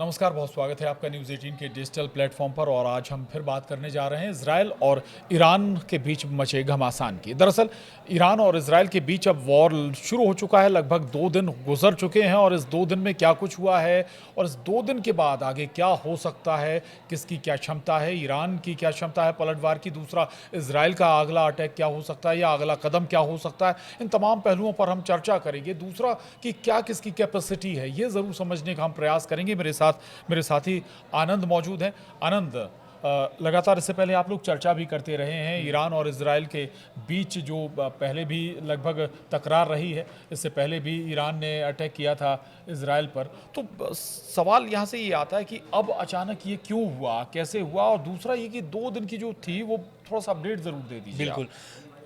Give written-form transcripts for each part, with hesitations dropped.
नमस्कार, बहुत स्वागत है आपका न्यूज़ 18 के डिजिटल प्लेटफॉर्म पर। और आज हम फिर बात करने जा रहे हैं इजराइल और ईरान के बीच मचे घमासान की। दरअसल ईरान और इजराइल के बीच अब वॉर शुरू हो चुका है। लगभग 2 दिन गुजर चुके हैं और इस 2 दिन में क्या कुछ हुआ है और इस 2 दिन के बाद आगे क्या हो सकता है, किसकी क्या क्षमता है, ईरान की क्या क्षमता है पलटवार की, दूसरा इजराइल का अगला अटैक क्या हो सकता है या अगला कदम क्या हो सकता है, इन तमाम पहलुओं पर हम चर्चा करेंगे। दूसरा कि क्या किसकी कैपेसिटी है, ये ज़रूर समझने का हम प्रयास करेंगे। मेरे साथी आनंद मौजूद हैं। आनंद, लगातार इससे पहले आप लोग चर्चा भी करते रहे हैं ईरान और इजराइल के बीच, जो पहले भी लगभग तकरार रही है। इससे पहले भी ईरान ने अटैक किया था इजराइल पर। तो सवाल यहाँ से ये आता है कि अब अचानक ये क्यों हुआ, कैसे हुआ, और दूसरा ये कि 2 दिन की जो थी वो थोड़ा सा अपडेट ज़रूर दे दीजिए आप। बिल्कुल।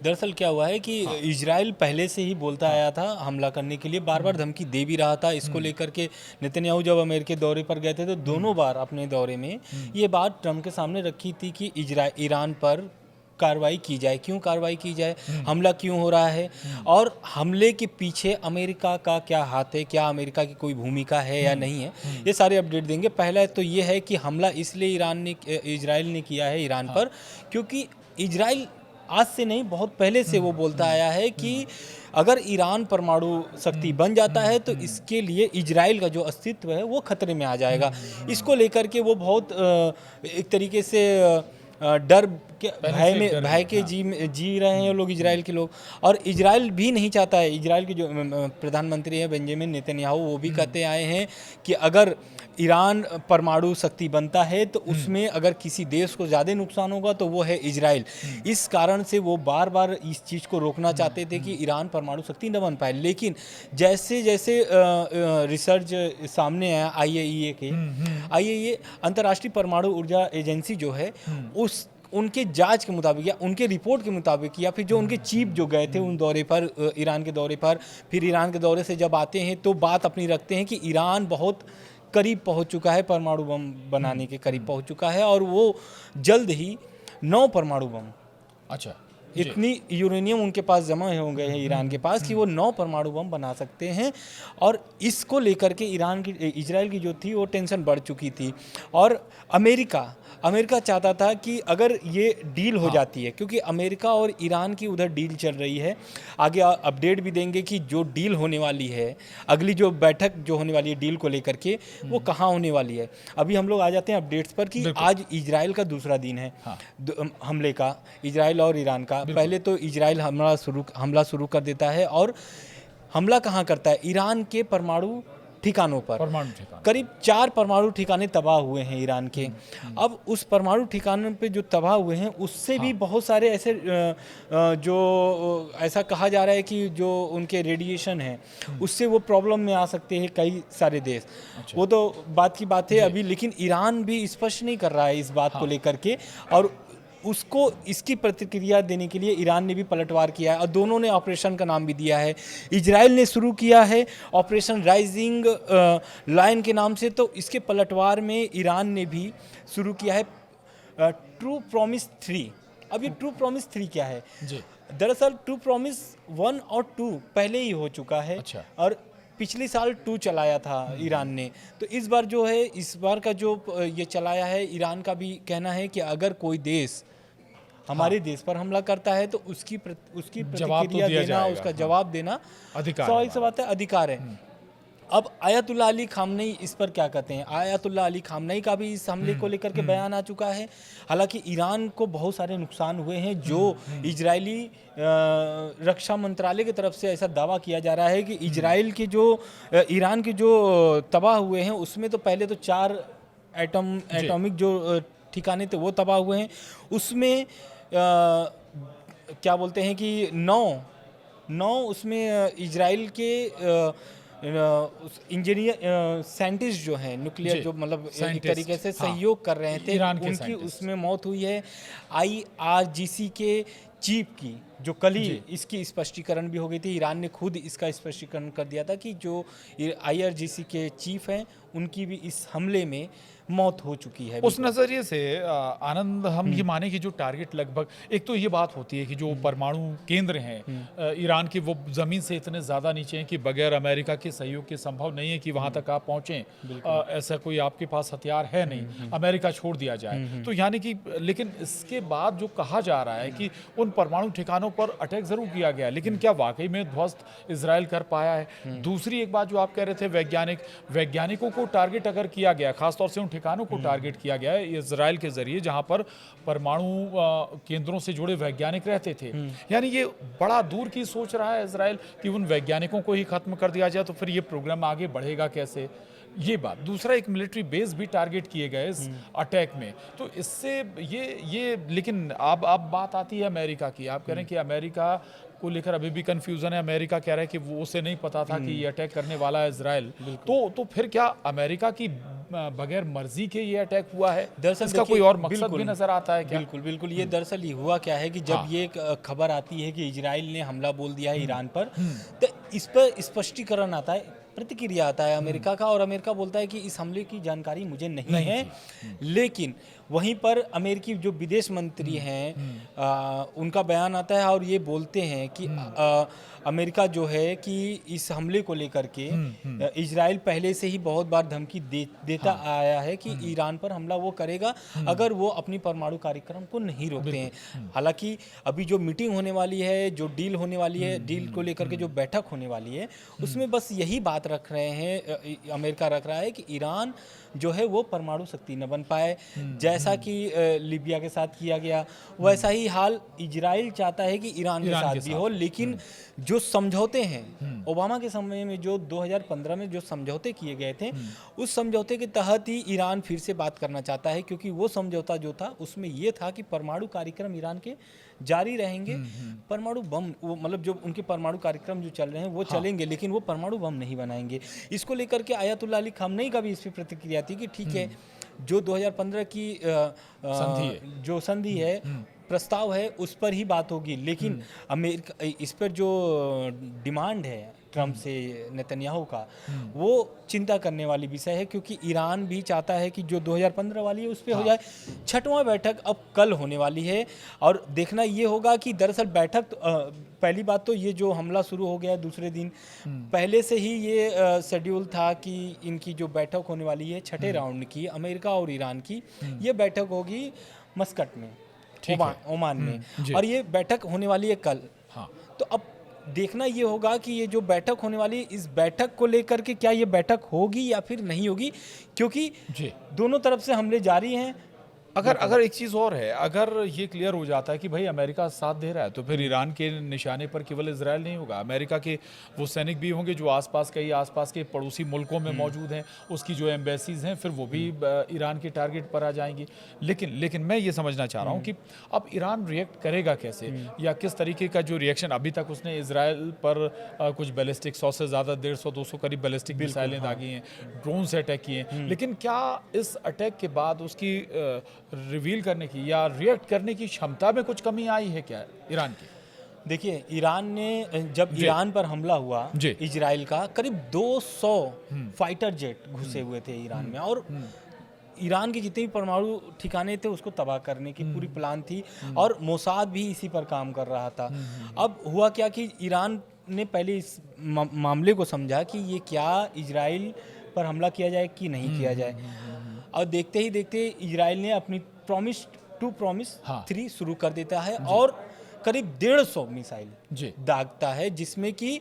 दरअसल क्या हुआ है कि इजराइल पहले से ही बोलता आया था हमला करने के लिए, बार बार धमकी दे भी रहा था। इसको लेकर के नेतन्याहू जब अमेरिकी दौरे पर गए थे तो दोनों बार अपने दौरे में ये बात ट्रम्प के सामने रखी थी कि ईरान पर कार्रवाई की जाए। क्यों कार्रवाई की जाए, हमला क्यों हो रहा है, और हमले के पीछे अमेरिका का क्या हाथ है, क्या अमेरिका की कोई भूमिका है या नहीं है, ये सारे अपडेट देंगे। पहला तो ये है कि हमला इसलिए इजराइल ने किया है ईरान पर, क्योंकि इजराइल आज से नहीं, बहुत पहले से वो बोलता आया है कि अगर ईरान परमाणु शक्ति बन जाता है तो इसके लिए इजराइल का जो अस्तित्व है वो खतरे में आ जाएगा। इसको लेकर के वो बहुत एक तरीके से डर के भय के जी रहे हैं लोग, इजराइल के लोग। और इजराइल भी नहीं चाहता है। इजराइल के जो प्रधानमंत्री हैं बेंजामिन नेतन्याहू, वो भी कहते आए हैं कि अगर ईरान परमाणु शक्ति बनता है तो उसमें अगर किसी देश को ज़्यादा नुकसान होगा तो वो है इजराइल। इस कारण से वो बार बार इस चीज़ को रोकना चाहते थे कि ईरान परमाणु शक्ति न बन पाए। लेकिन जैसे जैसे रिसर्च सामने आया आईएईए अंतर्राष्ट्रीय परमाणु ऊर्जा एजेंसी जो है, उस उनके जांच के मुताबिक या उनके रिपोर्ट के मुताबिक, या फिर जो उनके चीफ जो गए थे उन दौरे पर, ईरान के दौरे पर, फिर ईरान के दौरे से जब आते हैं तो बात अपनी रखते हैं कि ईरान बहुत करीब पहुंच चुका है, परमाणु बम बनाने के करीब पहुंच चुका है, और वो जल्द ही 9 परमाणु बम, अच्छा, इतनी यूरेनियम उनके पास जमा हो गए हैं ईरान के पास कि वो 9 परमाणु बम बना सकते हैं। और इसको लेकर के इजराइल की जो थी वो टेंशन बढ़ चुकी थी। और अमेरिका चाहता था कि अगर ये डील हो जाती है, क्योंकि अमेरिका और ईरान की उधर डील चल रही है। आगे अपडेट भी देंगे कि जो डील होने वाली है, अगली जो बैठक जो होने वाली है डील को लेकर के, वो कहाँ होने वाली है। अभी हम लोग आ जाते हैं अपडेट्स पर कि आज इजराइल का दूसरा दिन है हमले का, इजराइल और ईरान का। पहले तो इजराइल हमला शुरू कर देता है, और हमला कहाँ करता है, ईरान के परमाणु ठिकानों पर। करीब 4 परमाणु ठिकाने तबाह हुए हैं ईरान के। अब उस परमाणु ठिकानों पे जो तबाह हुए हैं उससे भी बहुत सारे ऐसे जो ऐसा कहा जा रहा है कि जो उनके रेडिएशन है उससे वो प्रॉब्लम में आ सकते हैं कई सारे देश। वो तो बात की बात है अभी, लेकिन ईरान भी स्पष्ट नहीं कर रहा है इस बात को लेकर के, और उसको इसकी प्रतिक्रिया देने के लिए ईरान ने भी पलटवार किया है, और दोनों ने ऑपरेशन का नाम भी दिया है। इजराइल ने शुरू किया है ऑपरेशन राइजिंग लायन के नाम से, तो इसके पलटवार में ईरान ने भी शुरू किया है ट्रू प्रॉमिस 3। अब ये ट्रू प्रॉमिस 3 क्या है जी? दरअसल ट्रू प्रॉमिस 1 और 2 पहले ही हो चुका है। अच्छा। और पिछले साल 2 चलाया था ईरान ने। तो इस बार जो है, इस बार का जो ये चलाया है, ईरान का भी कहना है कि अगर कोई देश हमारे देश पर हमला करता है तो उसकी प्रतिक्रिया देना, उसका जवाब देना स्वाभाविक सी बात है, अधिकार है। अब आयतुल्लाह अली खामनेई इस पर क्या कहते हैं? आयतुल्लाह अली खामनेई का भी इस हमले को लेकर के बयान आ चुका है। हालांकि ईरान को बहुत सारे नुकसान हुए हैं, जो इजरायली रक्षा मंत्रालय की तरफ से ऐसा दावा किया जा रहा है कि इजराइल के जो ईरान के जो तबाह हुए हैं उसमें तो पहले तो 4 एटॉमिक जो ठिकाने थे वो तबाह हुए हैं। उसमें क्या बोलते हैं कि 9 उसमें इजराइल के इंजीनियर साइंटिस्ट जो हैं, न्यूक्लियर जो मतलब एक तरीके से सहयोग कर रहे थे, उनकी उसमें मौत हुई है। IRGC के चीफ की, जो कल ही इसकी स्पष्टीकरण भी हो गई थी। ईरान ने खुद इसका स्पष्टीकरण कर दिया था कि जो IRGC के चीफ हैं उनकी भी इस हमले में मौत हो चुकी है। उस नज़रिए से आनंद, हम ये माने कि जो टारगेट लगभग, एक तो ये बात होती है कि जो परमाणु केंद्र हैं ईरान के, वो ज़मीन से इतने ज़्यादा नीचे हैं कि बगैर अमेरिका के सहयोग के संभव नहीं है कि वहाँ तक आप पहुँचें। ऐसा कोई आपके पास हथियार है नहीं, अमेरिका छोड़ दिया जाए तो, यानी कि, लेकिन इसके बाद जो कहा जा रहा है कि उन परमाणु ठिकानों पर अटैक ज़रूर किया गया, लेकिन क्या वाकई में ध्वस्त इजराइल कर पाया है? दूसरी एक बात जो आप कह रहे थे, वैज्ञानिकों को टारगेट अगर किया गया, खासतौर से उन ठिकानों को टारगेट किया गया है इजराइल के जरिए जहां पर परमाणु केंद्रों से जुड़े वैज्ञानिक रहते थे, यानी ये बड़ा दूर की सोच रहा है इजराइल कि उन वैज्ञानिकों को ही खत्म कर दिया जाए, तो फिर ये प्रोग्राम आगे बढ़ेगा कैसे? ये बात। दूसरा, एक मिलिट्री बेस भी टारगेट किए गए इस अटैक में, तो इससे ये लेकिन अब बात आती है अमेरिका की। आप कह रहे हैं कि अमेरिका को लेकर अभी भी कंफ्यूजन है, अमेरिका कह रहा है कि वो उसे नहीं पता था कि ये अटैक करने वाला है इजराइल, तो फिर क्या अमेरिका की बगैर मर्जी के ये अटैक हुआ है? दरअसल इसका कोई और मकसद भी नजर आता है क्या? बिल्कुल ये दरअसल ये हुआ क्या है कि जब ये खबर आती है कि इजराइल ने हमला बोल दिया है ईरान पर, तो इस पर स्पष्टीकरण आता है, प्रतिक्रिया आता है अमेरिका का, और अमेरिका बोलता है कि इस हमले की जानकारी मुझे नहीं है। लेकिन वहीं पर अमेरिकी जो विदेश मंत्री हैं उनका बयान आता है और ये बोलते हैं कि अमेरिका जो है कि इस हमले को लेकर के इजराइल पहले से ही बहुत बार धमकी देता आया है कि ईरान पर हमला वो करेगा अगर वो अपनी परमाणु कार्यक्रम को नहीं रोकते हैं। हालांकि अभी जो मीटिंग होने वाली है, जो डील होने वाली है, डील को लेकर के जो बैठक होने वाली है, उसमें बस यही बात रख रहे हैं, अमेरिका रख रहा है कि ईरान जो है वो परमाणु शक्ति न बन पाए। जैसा कि लीबिया के साथ किया गया, वैसा ही हाल इजराइल चाहता है कि ईरान के साथ भी हो। लेकिन जो समझौते हैं ओबामा के समय में, जो 2015 में जो समझौते किए गए थे, उस समझौते के तहत ही ईरान फिर से बात करना चाहता है, क्योंकि वो समझौता जो था उसमें ये था कि परमाणु कार्यक्रम ईरान के जारी रहेंगे, परमाणु बम, वो मतलब जो उनके परमाणु कार्यक्रम जो चल रहे हैं वो चलेंगे, लेकिन वो परमाणु बम नहीं बनाएंगे। इसको लेकर के आयतुल्लाह अली खामनेई का भी इस पर प्रतिक्रिया थी कि ठीक है, जो 2015 की जो संधि है, प्रस्ताव है, उस पर ही बात होगी, लेकिन अमेरिका इस पर जो डिमांड है ट्रम्प से नेतन्याहू का, वो चिंता करने वाली विषय है, क्योंकि ईरान भी चाहता है कि जो 2015 वाली है उस पर हो जाए। 6वां बैठक अब कल होने वाली है और देखना ये होगा कि दरअसल बैठक, पहली बात तो ये जो हमला शुरू हो गया दूसरे दिन, पहले से ही ये शेड्यूल था कि इनकी जो बैठक होने वाली है 6ठे राउंड की, अमेरिका और ईरान की, ये बैठक होगी मस्कट में, ओमान में, और ये बैठक होने वाली है कल। तो अब देखना ये होगा कि ये जो बैठक होने वाली है, इस बैठक को लेकर के क्या ये बैठक होगी या फिर नहीं होगी, क्योंकि दोनों तरफ से हमले जारी हैं। अगर एक चीज़ और है, अगर ये क्लियर हो जाता है कि भाई अमेरिका साथ दे रहा है, तो फिर ईरान के निशाने पर केवल इजराइल नहीं होगा, अमेरिका के वो सैनिक भी होंगे जो आसपास के पड़ोसी मुल्कों में मौजूद हैं, उसकी जो एम्बेसीज हैं, फिर वो भी ईरान के टारगेट पर आ जाएंगी। लेकिन मैं ये समझना चाह रहा हूँ कि अब ईरान रिएक्ट करेगा कैसे, या किस तरीके का जो रिएक्शन, अभी तक उसने इजराइल पर कुछ बैलिस्टिक 100 से ज़्यादा 150-200 करीब बैलिस्टिक मिसाइलें दागी हैं, ड्रोन से अटैक किए हैं, लेकिन क्या इस अटैक के बाद उसकी रिवील करने की या रिएक्ट करने की क्षमता में कुछ कमी आई है क्या ईरान की? देखिए, ईरान ने जब ईरान पर हमला हुआ इजराइल का, करीब 200 फाइटर जेट घुसे हुए थे ईरान में, और ईरान के जितने भी परमाणु ठिकाने थे उसको तबाह करने की पूरी प्लान थी, और मोसाद भी इसी पर काम कर रहा था। अब हुआ क्या कि ईरान ने पहले इस मामले को समझा कि ये क्या इजराइल पर हमला किया जाए कि नहीं किया जाए, और देखते ही देखते इजराइल ने अपनी प्रॉमिस 3 शुरू कर देता है, और करीब 150 मिसाइल दागता है, जिसमें कि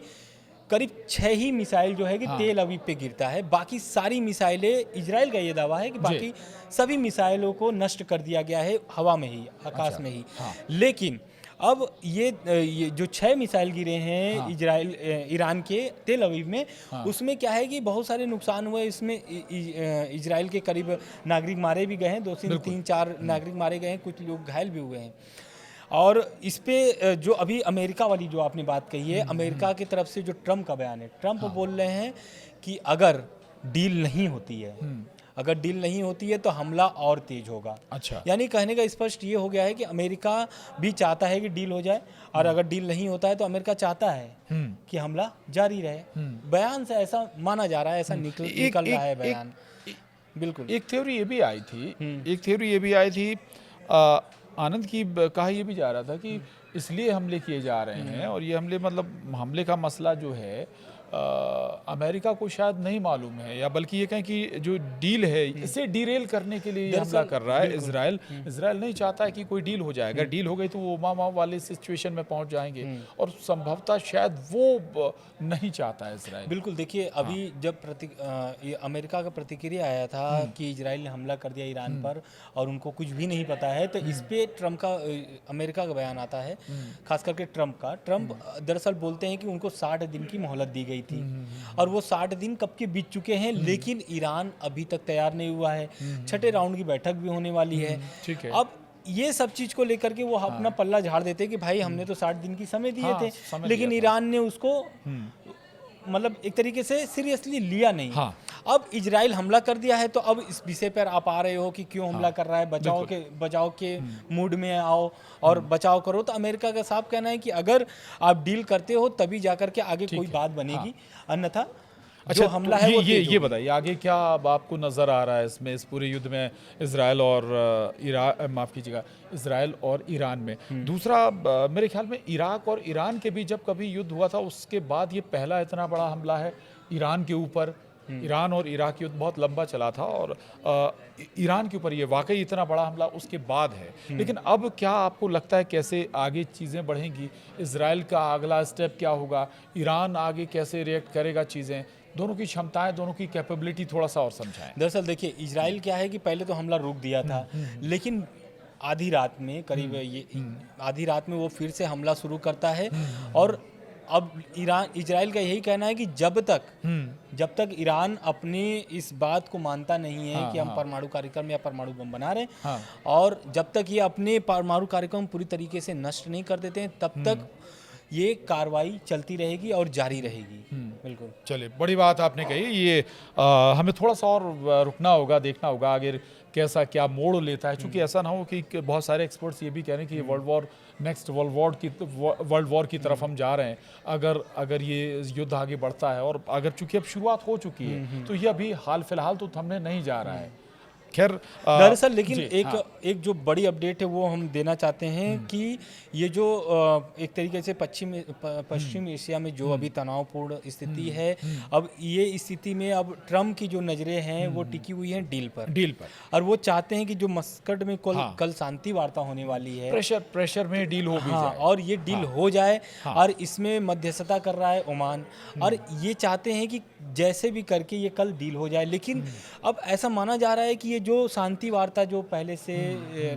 करीब 6 ही मिसाइल जो है कि तेल अवीव पे गिरता है। बाकी सारी मिसाइलें, इजराइल का ये दावा है कि बाकी सभी मिसाइलों को नष्ट कर दिया गया है हवा में ही, आकाश में ही। लेकिन अब ये जो 6 मिसाइल गिरे हैं ईरान के तेल अवीव में, उसमें क्या है कि बहुत सारे नुकसान हुए। इसमें इजराइल के करीब नागरिक मारे भी गए हैं, 2-3-4 नागरिक मारे गए हैं, कुछ लोग घायल भी हुए हैं। और इस पे जो अभी अमेरिका वाली जो आपने बात कही है, अमेरिका की तरफ से जो ट्रम्प का बयान है, ट्रम्प बोल रहे हैं कि अगर डील नहीं होती है, अगर डील नहीं होती है तो हमला और तेज होगा। अच्छा। यानी कहने का स्पष्ट ये हो गया है कि अमेरिका भी चाहता है कि डील हो जाए, और अगर डील नहीं होता है तो अमेरिका चाहता है कि हमला जारी रहे। बयान से ऐसा माना जा रहा है, ऐसा निकल रहा है बयान। बिल्कुल। एक थ्योरी ये भी आई थी, आनंद की कहा ये भी जा रहा था कि इसलिए हमले किए जा रहे हैं, और ये हमले मतलब हमले का मसला जो है अमेरिका को शायद नहीं मालूम है, या बल्कि ये कहें कि जो डील है इसे डीरेल करने के लिए ये हमला कर रहा है इजराइल। इजराइल नहीं चाहता है कि कोई डील हो जाए। अगर डील हो गई तो वो ओबामा वाले सिचुएशन में पहुंच जाएंगे, और संभवतः शायद वो नहीं चाहता है इजराइल। बिल्कुल। देखिए, अभी जब ये अमेरिका का प्रतिक्रिया आया था कि इजराइल ने हमला कर दिया ईरान पर और उनको कुछ भी नहीं पता है, तो इस पे ट्रम्प का, अमेरिका का बयान आता है, खास करके ट्रम्प दरअसल बोलते हैं कि उनको 60 दिन की मोहलत दी गई थी, और वो 60 दिन कब के बीत चुके हैं, लेकिन ईरान अभी तक तैयार नहीं हुआ है। छठे राउंड की बैठक भी होने वाली है। ठीक है। अब ये सब चीज को लेकर के वो अपना पल्ला झाड़ देते कि भाई हमने तो 60 दिन की समय दिए थे, लेकिन ईरान ने उसको मतलब एक तरीके से सीरियसली लिया नहीं। अब इजराइल हमला कर दिया है, तो अब इस विषय पर आप आ रहे हो कि क्यों हमला कर रहा है, बचाव के मूड में आओ और बचाव करो। तो अमेरिका का साफ कहना है कि अगर आप डील करते हो तभी जाकर के आगे कोई बात बनेगी, अन्यथा जो हमला है वो ये बताइए आगे क्या अब आपको नज़र आ रहा है इसमें, इस पूरे युद्ध में इजराइल और इजराइल और ईरान में। दूसरा मेरे ख्याल में इराक और ईरान के बीच जब कभी युद्ध हुआ था उसके बाद ये पहला इतना बड़ा हमला है ईरान के ऊपर। ईरान और इराक युद्ध बहुत लंबा चला था, और ईरान के ऊपर ये वाकई इतना बड़ा हमला उसके बाद है। लेकिन अब क्या आपको लगता है कैसे आगे चीज़ें बढ़ेंगी, इजराइल का अगला स्टेप क्या होगा, ईरान आगे कैसे रिएक्ट करेगा, चीज़ें दोनों की क्षमताएं, दोनों की कैपेबिलिटी थोड़ा सा और समझाएं। दरअसल देखिए, इजराइल क्या है कि पहले तो हमला रोक दिया था, लेकिन आधी रात में करीब आधी रात में वो फिर से हमला शुरू करता है, और अब इजराइल का यही कहना है कि जब तक ईरान अपने इस बात को मानता नहीं है कि हम परमाणु कार्यक्रम या परमाणु बम बना रहे हैं, और जब तक ये अपने परमाणु कार्यक्रम पूरी तरीके से नष्ट नहीं कर देते हैं, तब तक ये कार्रवाई चलती रहेगी और जारी रहेगी। बिल्कुल। चलिए, बड़ी बात आपने कही। ये हमें थोड़ा सा और रुकना होगा, देखना होगा आगे कैसा क्या मोड़ लेता है, क्योंकि ऐसा ना हो कि बहुत सारे एक्सपर्ट्स ये भी कह रहे हैं कि नेक्स्ट वर्ल्ड वॉर की तरफ हम जा रहे हैं अगर ये युद्ध आगे बढ़ता है। और अगर चूंकि अब शुरुआत हो चुकी है तो ये अभी हाल फिलहाल तो थमने नहीं जा रहा है। खैर, दरअसल लेकिन एक जो बड़ी अपडेट है वो हम देना चाहते हैं कि ये जो एक तरीके से पश्चिम एशिया में जो अभी तनावपूर्ण स्थिति है, अब ये स्थिति में अब ट्रम्प की जो नजरें हैं वो टिकी हुई हैं डील पर, और वो चाहते हैं कि जो मस्कट में कल शांति वार्ता होने वाली है, प्रेशर में डील हो भी जाए, और ये डील हो जाए, और इसमें मध्यस्थता कर रहा है ओमान, और ये चाहते हैं कि जैसे भी करके ये कल डील हो जाए। लेकिन अब ऐसा माना जा रहा है कि ये जो शांति वार्ता जो पहले से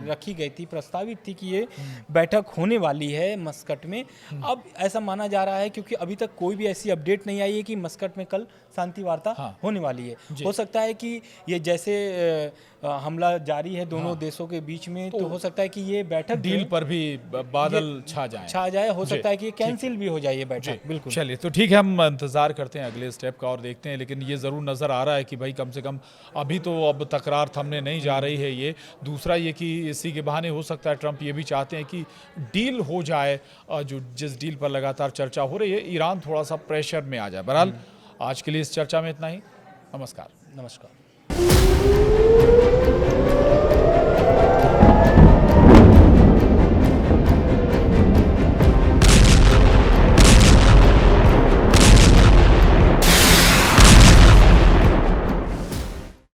रखी गई थी, प्रस्तावित थी कि ये बैठक होने वाली है मस्कट में, अब ऐसा माना जा रहा है क्योंकि अभी तक कोई भी ऐसी अपडेट नहीं आई है कि मस्कट में कल शांति वार्ता होने वाली है। हो सकता है कि ये जैसे हमला जारी है दोनों देशों के बीच में, तो हो सकता है कि ये बैठक डील पर भी बादल छा जाए, हो सकता है कि ये कैंसिल भी हो जाए ये बैठक। बिल्कुल। चलिए, तो ठीक है, हम इंतजार करते हैं अगले स्टेप का और देखते हैं। लेकिन ये ज़रूर नज़र आ रहा है कि भाई कम से कम अभी तो अब तकरार थमने नहीं जा रही है। ये दूसरा ये कि इसी के बहाने हो सकता है ट्रंप ये भी चाहते हैं कि डील हो जाए, जो जिस डील पर लगातार चर्चा हो रही है, ईरान थोड़ा सा प्रेशर में आ जाए। बहरहाल आज के लिए इस चर्चा में इतना ही। नमस्कार।